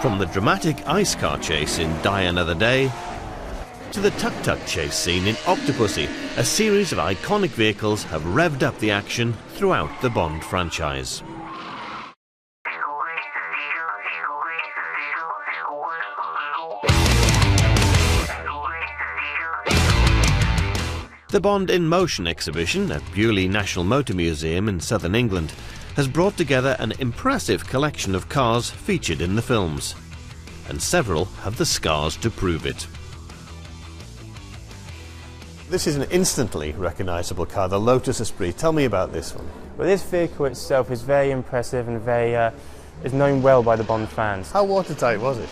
From the dramatic ice car chase in Die Another Day to the tuk-tuk chase scene in Octopussy, a series of iconic vehicles have revved up the action throughout the Bond franchise. The Bond in Motion exhibition at Beaulieu National Motor Museum in southern England has brought together an impressive collection of cars featured in the films, and several have the scars to prove it. This is an instantly recognisable car, the Lotus Esprit. Tell me about this one. Well, this vehicle itself is very impressive and is known well by the Bond fans. How watertight was it?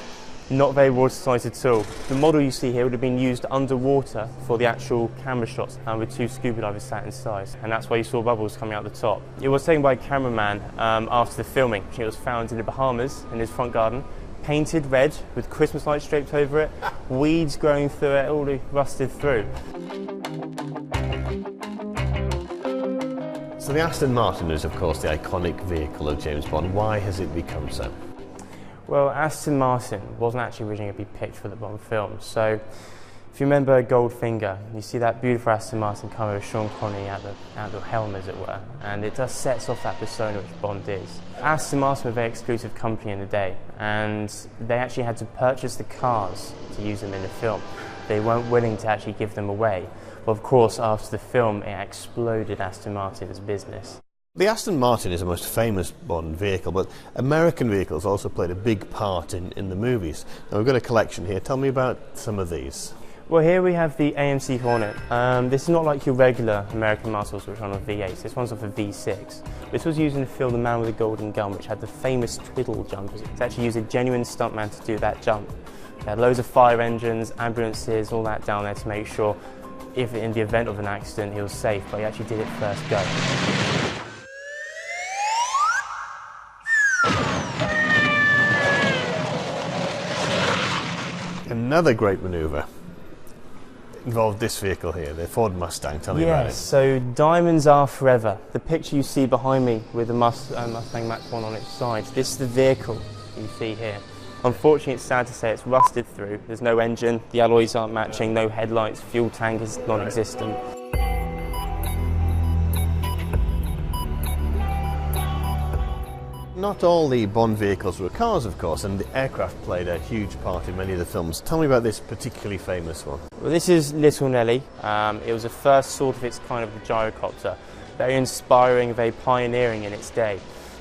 Not very watertight at all. The model you see here would have been used underwater for the actual camera shots, with two scuba divers sat inside, and that's why you saw bubbles coming out the top. It was taken by a cameraman after the filming. It was found in the Bahamas in his front garden, painted red with Christmas lights draped over it, weeds growing through it, all rusted through. So the Aston Martin is of course the iconic vehicle of James Bond. Why has it become so? Well, Aston Martin wasn't actually originally going to be picked for the Bond film. So, if you remember Goldfinger, you see that beautiful Aston Martin coming with Sean Connery at the helm, as it were, and it just sets off that persona which Bond is. Aston Martin were a very exclusive company in the day, and they actually had to purchase the cars to use them in the film. They weren't willing to actually give them away. But of course, after the film, it exploded Aston Martin's business. The Aston Martin is the most famous Bond vehicle, but American vehicles also played a big part in the movies. Now we've got a collection here. Tell me about some of these. Well, here we have the AMC Hornet. This is not like your regular American muscles which are on a V8. This one's off a V6. This was used in the film The Man with the Golden Gun, which had the famous twiddle jump. It actually used a genuine stuntman to do that jump. They had loads of fire engines, ambulances, all that down there to make sure if in the event of an accident he was safe, but he actually did it first go. Another great manoeuvre involved this vehicle here, the Ford Mustang. Tell me about it. Yes, so diamonds are forever. The picture you see behind me with the Mustang Mach-1 on its side, this is the vehicle you see here. Unfortunately, it's sad to say it's rusted through. There's no engine, the alloys aren't matching, no headlights, fuel tank is non-existent. Not all the Bond vehicles were cars, of course, and the aircraft played a huge part in many of the films. Tell me about this particularly famous one. Well, this is Little Nelly. It was the first sort of its kind of gyrocopter. Very inspiring, very pioneering in its day.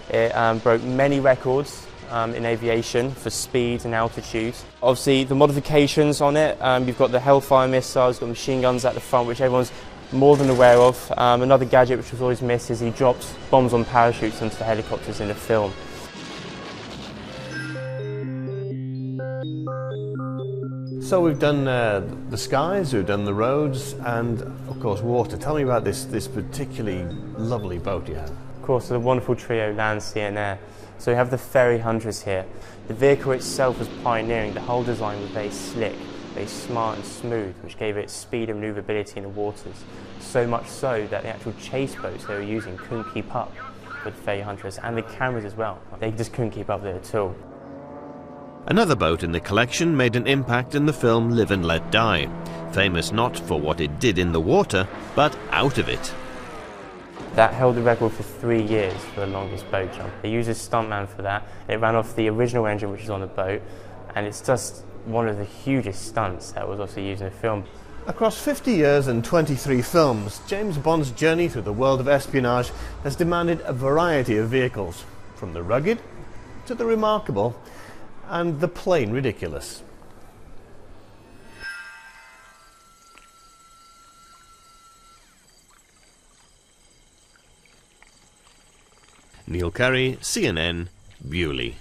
It broke many records in aviation for speed and altitude. Obviously, the modifications on it, you've got the Hellfire missiles, you've got machine guns at the front, which everyone's more than aware of. Another gadget which was always missed is he drops bombs on parachutes into the helicopters in the film. So we've done the skies, we've done the roads, and of course water. Tell me about this particularly lovely boat you have. Of course, the wonderful trio Land, Sea and Air. So we have the Ferry Hunters here. The vehicle itself was pioneering. The whole design was very slick, very smart and smooth, which gave it speed and manoeuvrability in the waters. So much so that the actual chase boats they were using couldn't keep up with the Ferry Hunters, and the cameras as well. They just couldn't keep up with it at all. Another boat in the collection made an impact in the film Live and Let Die, famous not for what it did in the water, but out of it. That held the record for 3 years for the longest boat jump. They used a stuntman for that. It ran off the original engine which was on the boat, and it's just one of the hugest stunts that was also used in the film. Across 50 years and 23 films, James Bond's journey through the world of espionage has demanded a variety of vehicles, from the rugged to the remarkable and the plain ridiculous. Neil Curry, CNN, Beaulieu.